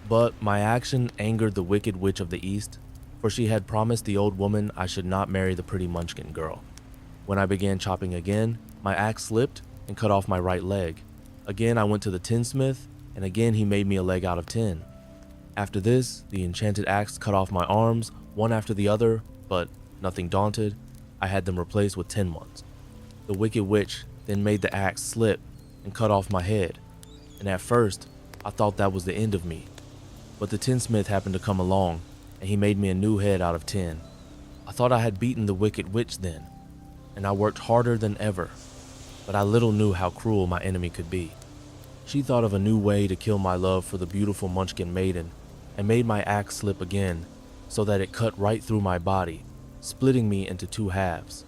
but my action angered the Wicked Witch of the East, for she had promised the old woman I should not marry the pretty Munchkin girl. When I began chopping again, my axe slipped and cut off my right leg. Again I went to the tinsmith, and again he made me a leg out of tin. After this, the enchanted axe cut off my arms, one after the other, but nothing daunted, I had them replaced with tin ones. The Wicked Witch then made the axe slip and cut off my head, and at first, I thought that was the end of me. But the tinsmith happened to come along, and he made me a new head out of tin. I thought I had beaten the Wicked Witch then, and I worked harder than ever, but I little knew how cruel my enemy could be. She thought of a new way to kill my love for the beautiful Munchkin maiden, and made my axe slip again, so that it cut right through my body, splitting me into 2 halves.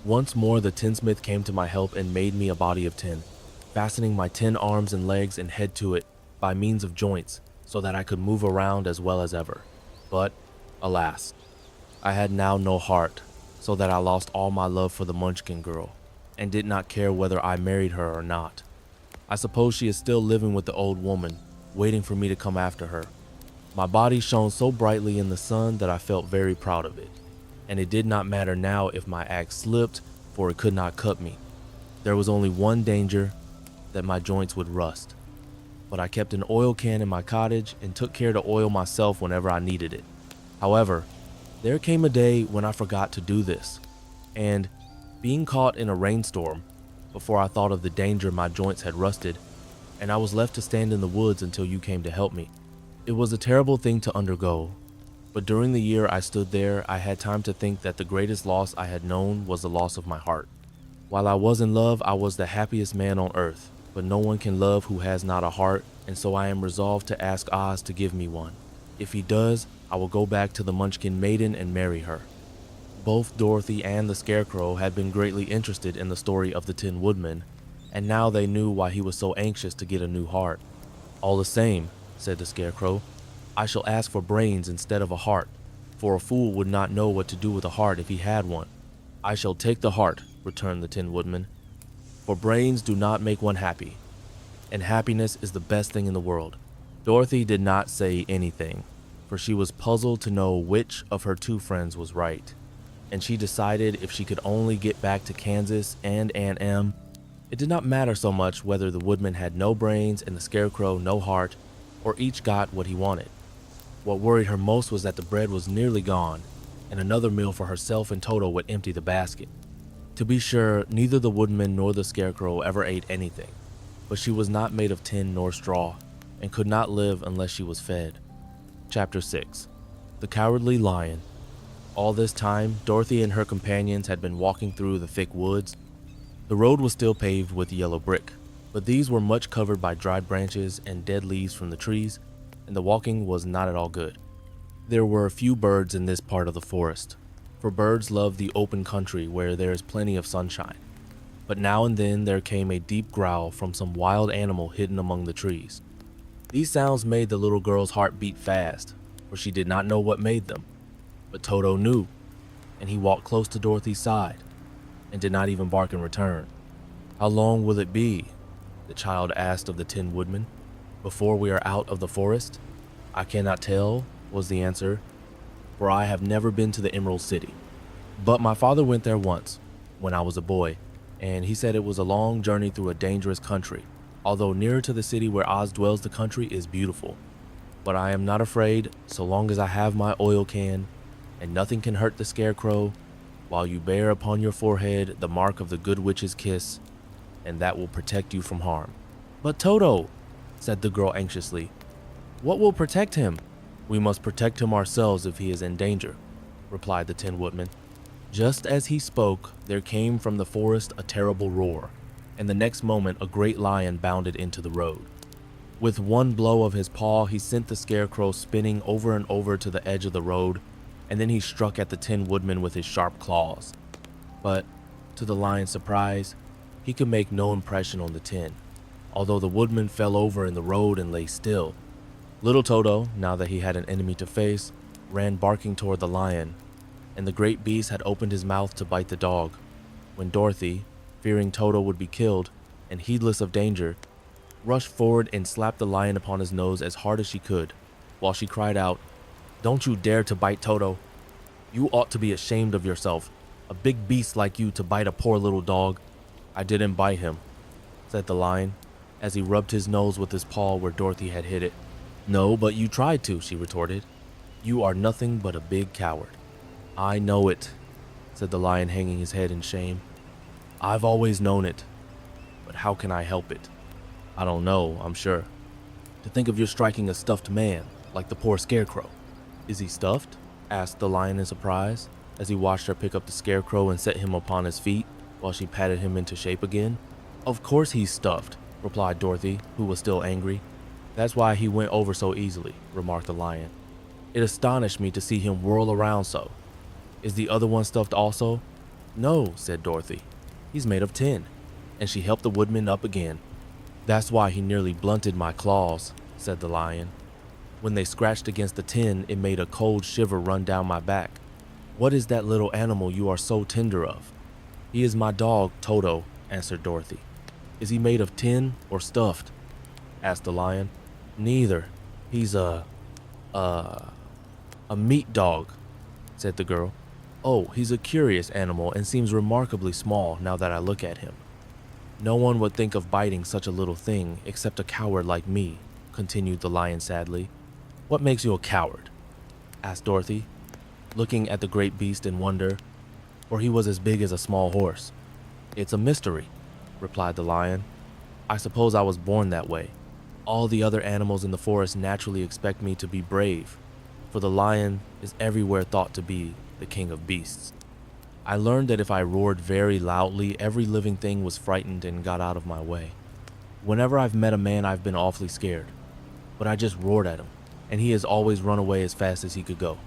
Once more the tinsmith came to my help and made me a body of tin, fastening my 10 arms and legs and head to it by means of joints, so that I could move around as well as ever. But, alas, I had now no heart, so that I lost all my love for the Munchkin girl, and did not care whether I married her or not. I suppose she is still living with the old woman, waiting for me to come after her. My body shone so brightly in the sun that I felt very proud of it, and it did not matter now if my axe slipped, for it could not cut me. There was only one danger, that my joints would rust. But I kept an oil can in my cottage and took care to oil myself whenever I needed it. However, there came a day when I forgot to do this, and being caught in a rainstorm, before I thought of the danger my joints had rusted, and I was left to stand in the woods until you came to help me. It was a terrible thing to undergo, but during the year I stood there, I had time to think that the greatest loss I had known was the loss of my heart. While I was in love, I was the happiest man on earth, but no one can love who has not a heart, and so I am resolved to ask Oz to give me one. If he does, I will go back to the Munchkin maiden and marry her. Both Dorothy and the Scarecrow had been greatly interested in the story of the Tin Woodman, and now they knew why he was so anxious to get a new heart. "All the same," said the Scarecrow, I shall ask for brains instead of a heart, for a fool would not know what to do with a heart if he had one. I shall take the heart, returned the Tin Woodman, for brains do not make one happy, and happiness is the best thing in the world. Dorothy did not say anything, for she was puzzled to know which of her two friends was right, and she decided if she could only get back to Kansas and Aunt Em, it did not matter so much whether the Woodman had no brains and the Scarecrow no heart, or each got what he wanted. What worried her most was that the bread was nearly gone, and another meal for herself and Toto would empty the basket. To be sure, neither the Woodman nor the Scarecrow ever ate anything, but she was not made of tin nor straw, and could not live unless she was fed. Chapter 6. The Cowardly Lion. All this time, Dorothy and her companions had been walking through the thick woods. The road was still paved with yellow brick, but these were much covered by dried branches and dead leaves from the trees, and the walking was not at all good. There were a few birds in this part of the forest, for birds love the open country where there is plenty of sunshine. But now and then there came a deep growl from some wild animal hidden among the trees. These sounds made the little girl's heart beat fast, for she did not know what made them. But Toto knew, and he walked close to Dorothy's side, and did not even bark in return. "How long will it be?" the child asked of the Tin Woodman. "Before we are out of the forest?" "I cannot tell," was the answer, "for I have never been to the Emerald City. But my father went there once, when I was a boy, and he said it was a long journey through a dangerous country, although nearer to the city where Oz dwells the country is beautiful. But I am not afraid so long as I have my oil can, and nothing can hurt the Scarecrow, while you bear upon your forehead the mark of the Good Witch's kiss, and that will protect you from harm." "But Toto," said the girl anxiously, "what will protect him?" "We must protect him ourselves if he is in danger," replied the Tin Woodman. Just as he spoke, there came from the forest a terrible roar, and the next moment a great lion bounded into the road. With one blow of his paw, he sent the Scarecrow spinning over and over to the edge of the road, and then he struck at the Tin Woodman with his sharp claws. But, to the lion's surprise, he could make no impression on the tin, although the Woodman fell over in the road and lay still. Little Toto, now that he had an enemy to face, ran barking toward the lion, and the great beast had opened his mouth to bite the dog, when Dorothy, fearing Toto would be killed, and heedless of danger, rushed forward and slapped the lion upon his nose as hard as she could, while she cried out, "Don't you dare to bite Toto! You ought to be ashamed of yourself, a big beast like you to bite a poor little dog." "I didn't bite him," said the lion, as he rubbed his nose with his paw where Dorothy had hit it. "No, but you tried to," she retorted. "You are nothing but a big coward." "I know it," said the lion, hanging his head in shame. "I've always known it, but how can I help it? I don't know, I'm sure. To think of your striking a stuffed man, like the poor Scarecrow." "Is he stuffed?" asked the lion in surprise, as he watched her pick up the Scarecrow and set him upon his feet, while she patted him into shape again. "Of course he's stuffed," replied Dorothy, who was still angry. "That's why he went over so easily," remarked the lion. "It astonished me to see him whirl around so. Is the other one stuffed also?" "No," said Dorothy. "He's made of tin," and she helped the Woodman up again. "That's why he nearly blunted my claws," said the lion. "When they scratched against the tin, it made a cold shiver run down my back." "What is that little animal you are so tender of?" "He is my dog, Toto," answered Dorothy. "Is he made of tin or stuffed?" asked the lion. "Neither. He's a meat dog," said the girl. "Oh, he's a curious animal and seems remarkably small now that I look at him. No one would think of biting such a little thing except a coward like me," continued the lion sadly. "What makes you a coward?" asked Dorothy, looking at the great beast in wonder, for he was as big as a small horse. "It's a mystery," replied the lion. "I suppose I was born that way. All the other animals in the forest naturally expect me to be brave, for the lion is everywhere thought to be the king of beasts. I learned that if I roared very loudly, every living thing was frightened and got out of my way. Whenever I've met a man, I've been awfully scared, but I just roared at him, and he has always run away as fast as he could go.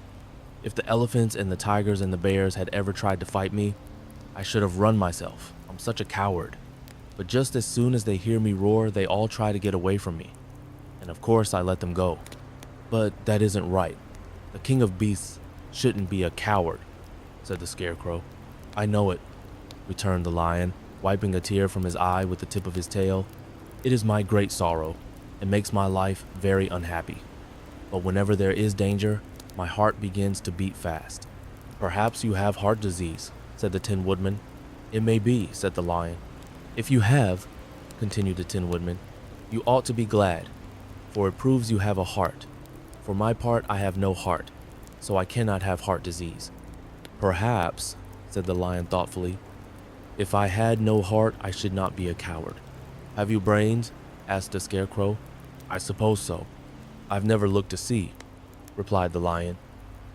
If the elephants and the tigers and the bears had ever tried to fight me, I should have run myself. I'm such a coward. But just as soon as they hear me roar, they all try to get away from me, and of course I let them go." But that isn't right. The king of beasts shouldn't be a coward, said the Scarecrow. I know it, returned the lion, wiping a tear from his eye with the tip of his tail. It is my great sorrow. It makes my life very unhappy. But whenever there is danger, my heart begins to beat fast. Perhaps you have heart disease, said the Tin Woodman. It may be, said the lion. If you have, continued the Tin Woodman, you ought to be glad, for it proves you have a heart. For my part, I have no heart, so I cannot have heart disease. Perhaps, said the lion thoughtfully, if I had no heart, I should not be a coward. Have you brains? Asked the Scarecrow. I suppose so. I've never looked to see, replied the lion.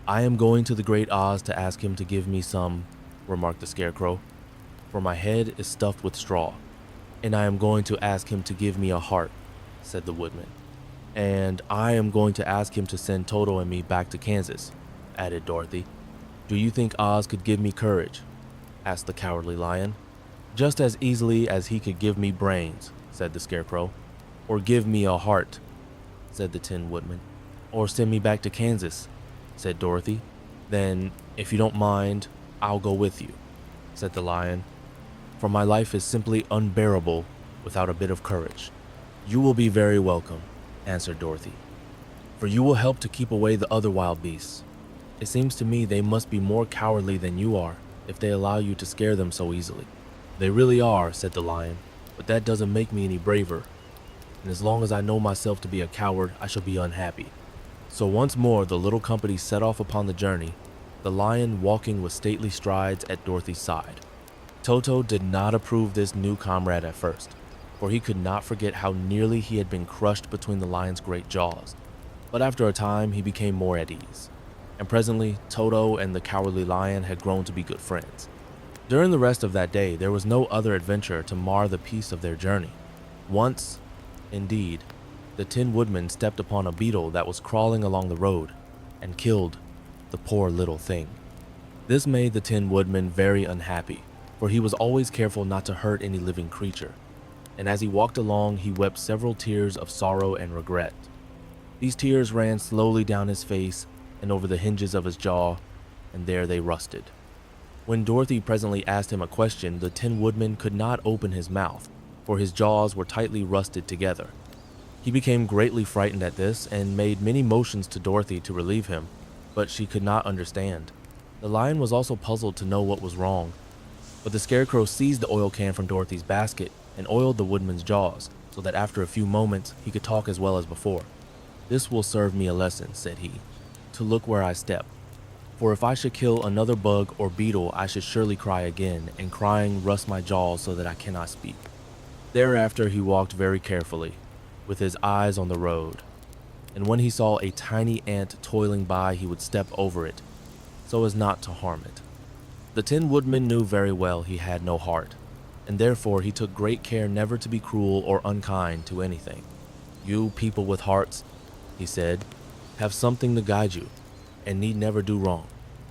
I am going to the Great Oz to ask him to give me some, remarked the Scarecrow, for my head is stuffed with straw. And I am going to ask him to give me a heart, said the Woodman. And I am going to ask him to send Toto and me back to Kansas, added Dorothy. Do you think Oz could give me courage? Asked the Cowardly Lion. Just as easily as he could give me brains, said the Scarecrow. Or give me a heart, said the Tin Woodman. Or send me back to Kansas, said Dorothy. Then, if you don't mind, I'll go with you, said the lion. For my life is simply unbearable without a bit of courage. You will be very welcome, answered Dorothy, for you will help to keep away the other wild beasts. It seems to me they must be more cowardly than you are if they allow you to scare them so easily. They really are, said the lion, but that doesn't make me any braver. And as long as I know myself to be a coward, I shall be unhappy. So once more the little company set off upon the journey, the lion walking with stately strides at Dorothy's side. Toto did not approve this new comrade at first, for he could not forget how nearly he had been crushed between the lion's great jaws. But after a time, he became more at ease, and presently Toto and the Cowardly Lion had grown to be good friends. During the rest of that day, there was no other adventure to mar the peace of their journey. Once, indeed, the Tin Woodman stepped upon a beetle that was crawling along the road and killed the poor little thing. This made the Tin Woodman very unhappy, for he was always careful not to hurt any living creature, and as he walked along, he wept several tears of sorrow and regret. These tears ran slowly down his face and over the hinges of his jaw, and there they rusted. When Dorothy presently asked him a question, the Tin Woodman could not open his mouth, for his jaws were tightly rusted together. He became greatly frightened at this and made many motions to Dorothy to relieve him, but she could not understand. The lion was also puzzled to know what was wrong, but the Scarecrow seized the oil can from Dorothy's basket and oiled the Woodman's jaws, so that after a few moments he could talk as well as before. This will serve me a lesson, said he, to look where I step. For if I should kill another bug or beetle, I should surely cry again, and crying rusts my jaws so that I cannot speak. Thereafter he walked very carefully, with his eyes on the road, and when he saw a tiny ant toiling by, he would step over it, so as not to harm it. The Tin Woodman knew very well he had no heart, and therefore he took great care never to be cruel or unkind to anything. You people with hearts, he said, have something to guide you, and need never do wrong.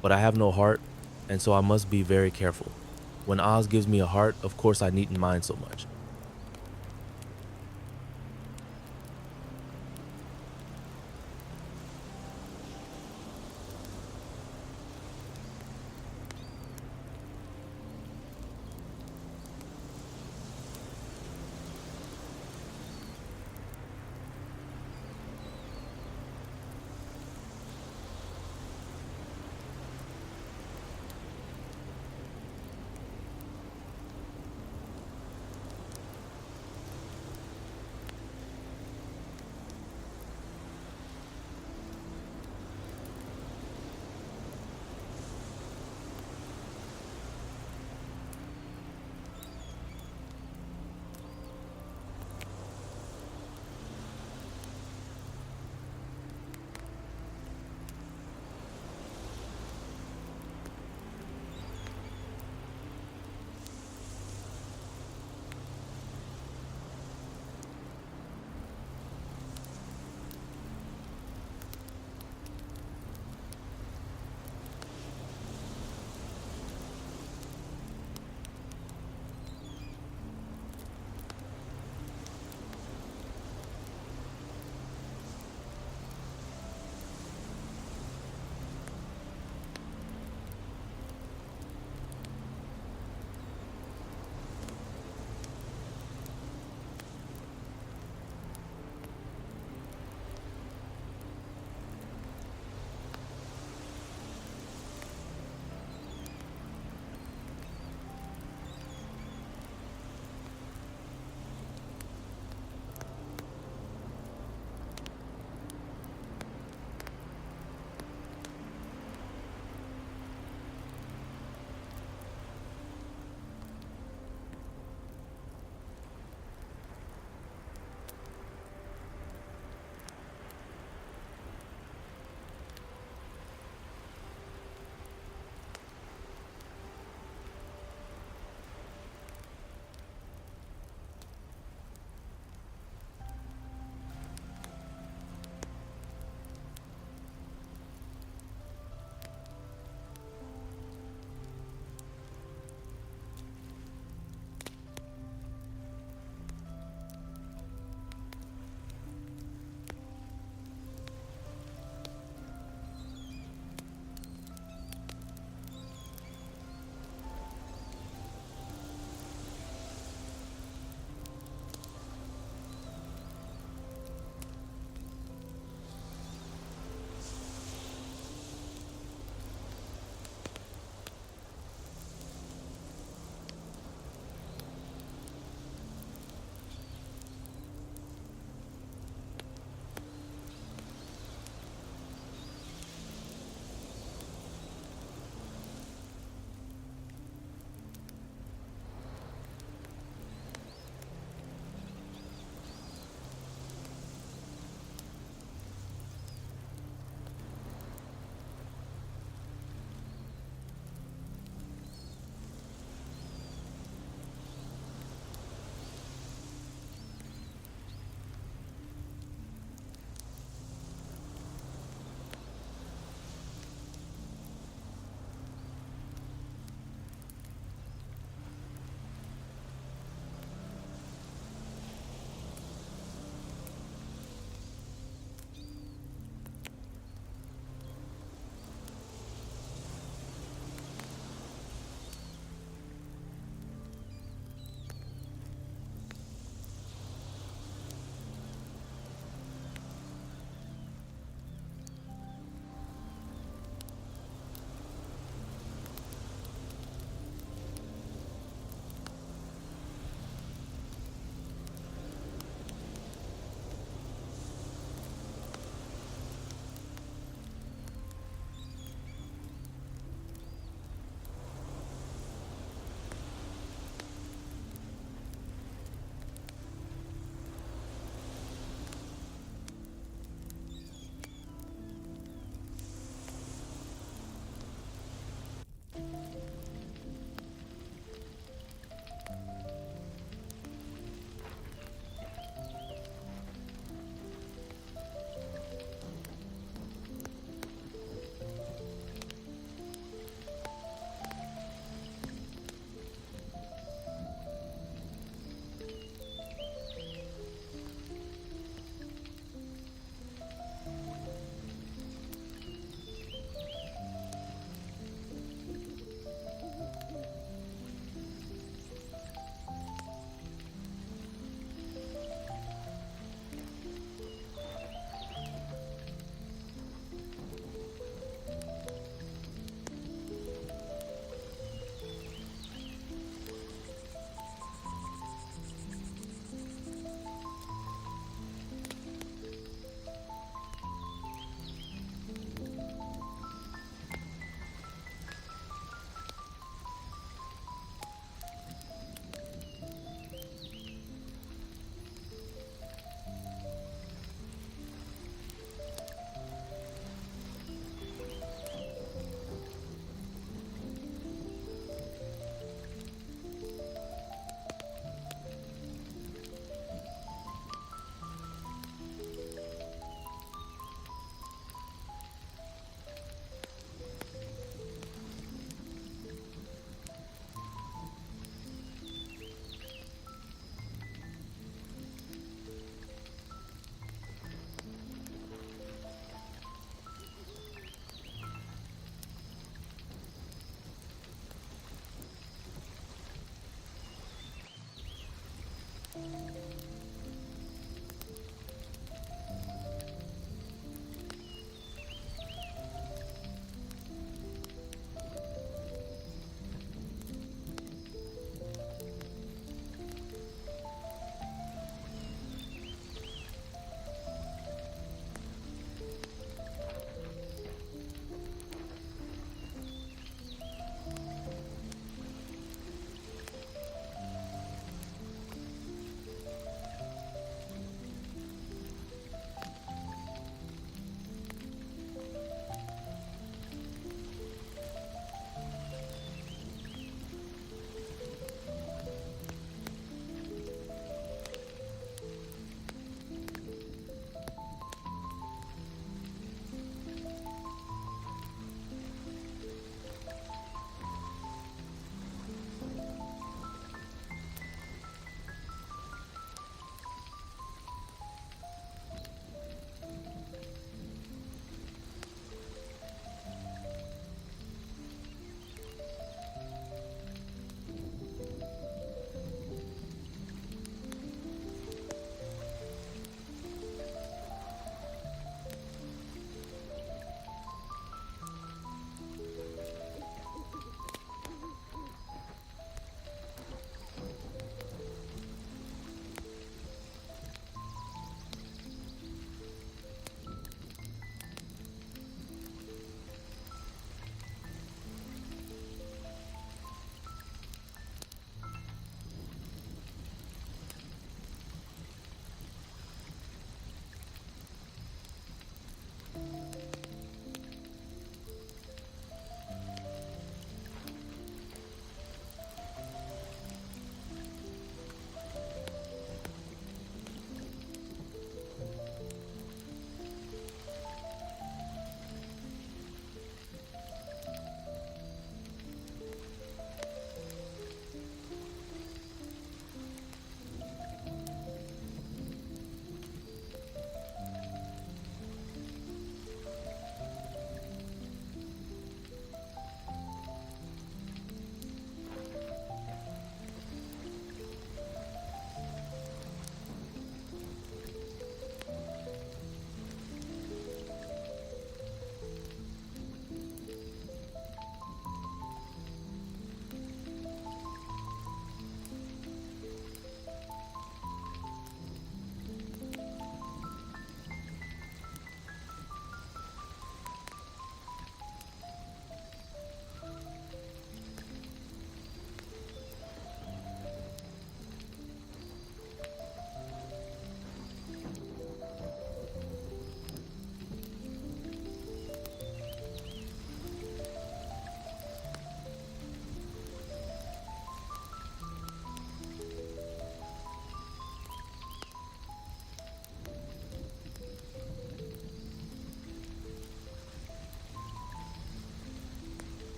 But I have no heart, and so I must be very careful. When Oz gives me a heart, of course I needn't mind so much.